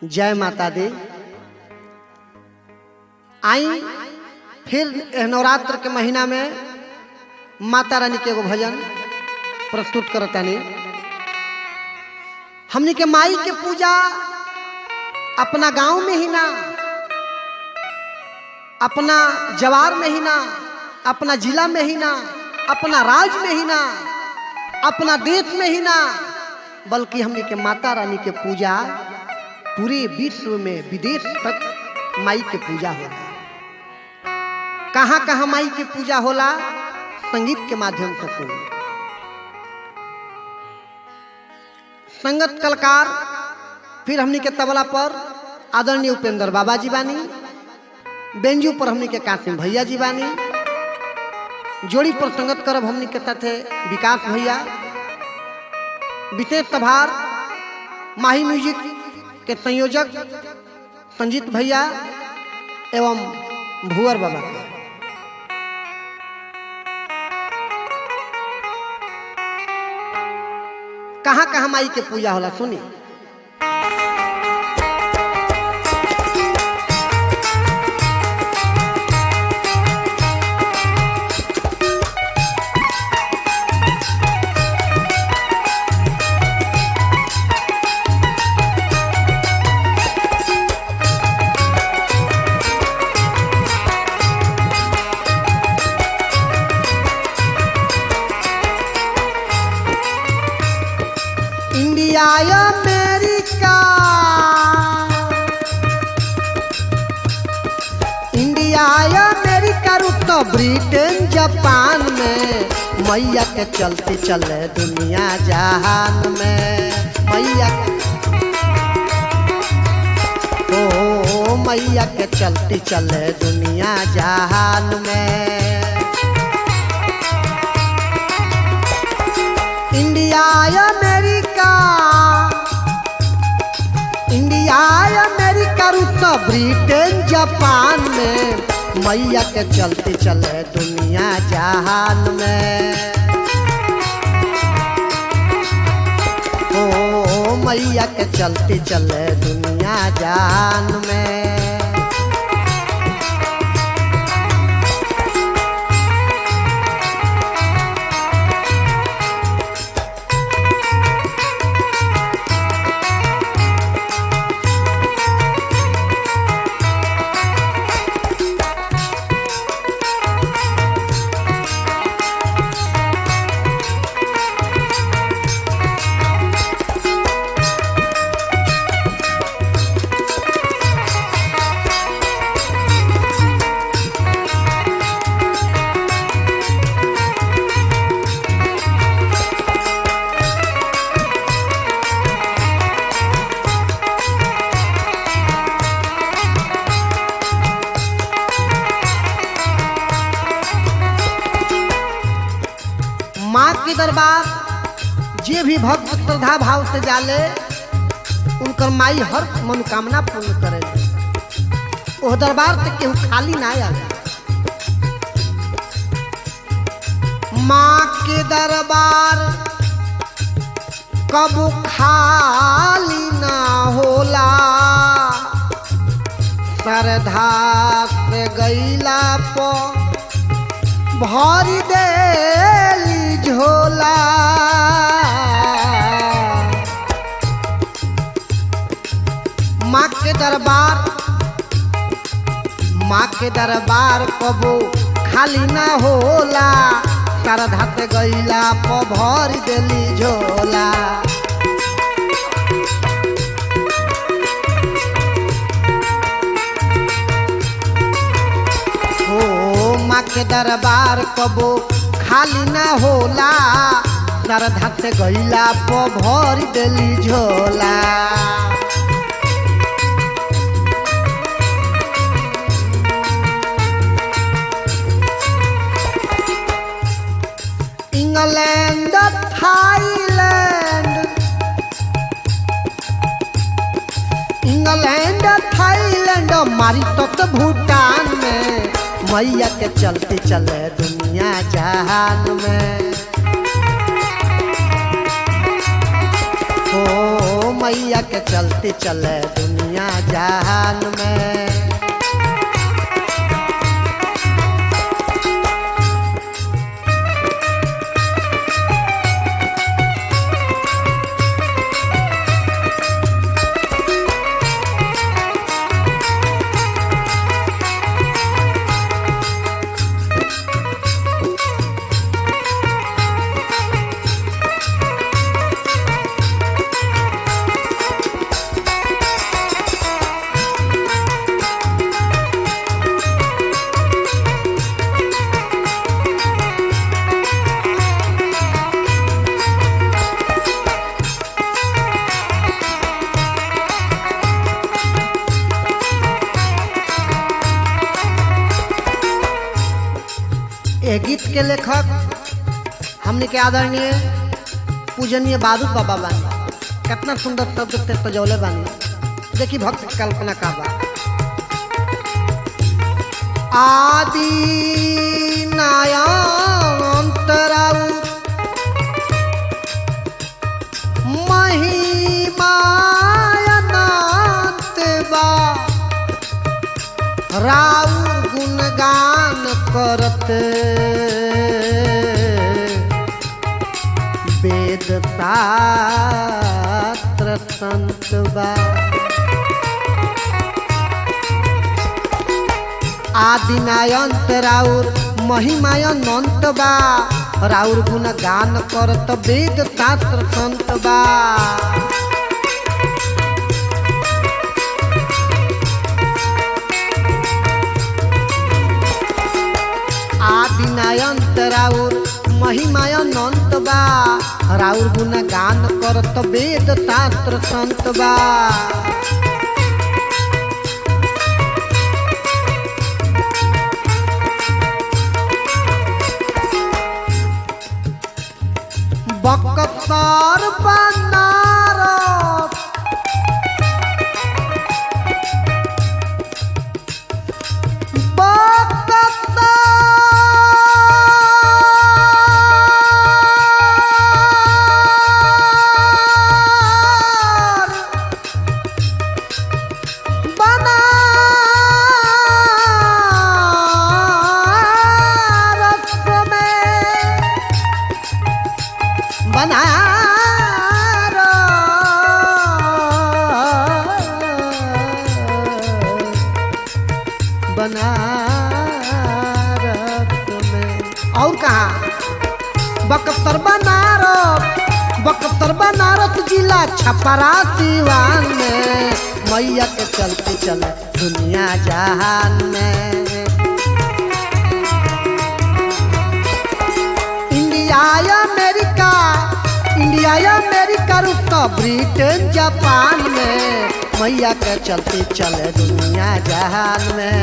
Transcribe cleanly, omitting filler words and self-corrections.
जय माता दी। आई फिर नवरात्र के महीना में माता रानी के एगो भजन प्रस्तुत करतानी। हमनी के माई के पूजा अपना गांव में ही ना, अपना जवार में ही ना, अपना जिला में ही ना, अपना राज्य में ही ना, अपना देश में ही ना, बल्कि हमनी के माता रानी के पूजा पूरे विश्व में विदेश तक माई के पूजा होला। कहाँ कहाँ माई के पूजा होला? संगीत के माध्यम से सुनी। संगत कलाकार फिर हमनी के तबला पर आदरणीय उपेंद्र बाबा जी बानी, बेंजू पर हमनी के कासिम भैया जी बानी, जोड़ी पर संगत करब हमनी के साथे विकास भैया, विशेष तभार माही म्यूजिक के संयोजक संजीत भैया एवं भुअर बाबा के। कहाँ कहाँ माई के पूजा होला सुनी। इंडिया अमेरिका, इंडिया अमेरिका रूस ब्रिटेन जापान में मैया के चलती चले दुनिया जहान में। मैया ओ मैया के चलती चले दुनिया जहान में। इंडिया अमेरिका, इंडिया अमेरिका रूस ब्रिटेन जापान में मैया के चलते चले दुनिया जहान में। ओ मैया के चलते चले दुनिया जहान में। माँ के दरबार जे भी भक्त श्रद्धा भाव से जाले उनकर माई हर मनोकामना पूर्ण करे। वो दरबार से केहू खाली ना आवे। माँ के दरबार कबू खाली ना होला, श्रद्धा से गईला पर भरी देली झोला। माँ के दरबार, माँ के दरबार कबो खाली ना होला, श्रद्धा से गईला पर भरी देली झोला। माँ के दरबार कबो खाली ना होला, श्रद्धा से गईला पर भरी देली झोला। इंग्लैंड थाईलैंड, इंग्लैंड थाईलैंड मारी तो भूटान में मैया के चलते चले दुनिया जहान में। ओ मैया के चलते चले दुनिया दुनिया जहान में। ये गीत के लेखक हमने के आदरणीय पूजनीय बारूद बाबा बानी। कितना सुंदर शब्द से सजौले बानी। देखी भक्त की कल्पना का बा। आदि नायंतराउ महिमायनांत बा राउ गुणगान करत वेद शास्त्र संत बा। आदिनायंत राउर महिमायनंत बा राउर गुणगान करत वेद शास्त्र संत बा। आदिनायंत राउर महिमायनंत बा राउर गुणगान करत वेद शास्त्र संत बा। बक्सर बनारस बनारस में और कहा बक्सर बनारस जिला छपरा दीवान में मैया के चलते चले दुनिया जहान में। इंडिया अमेरिका रूस ब्रिटेन जापान में मैया के चलते चले दुनिया जहान में।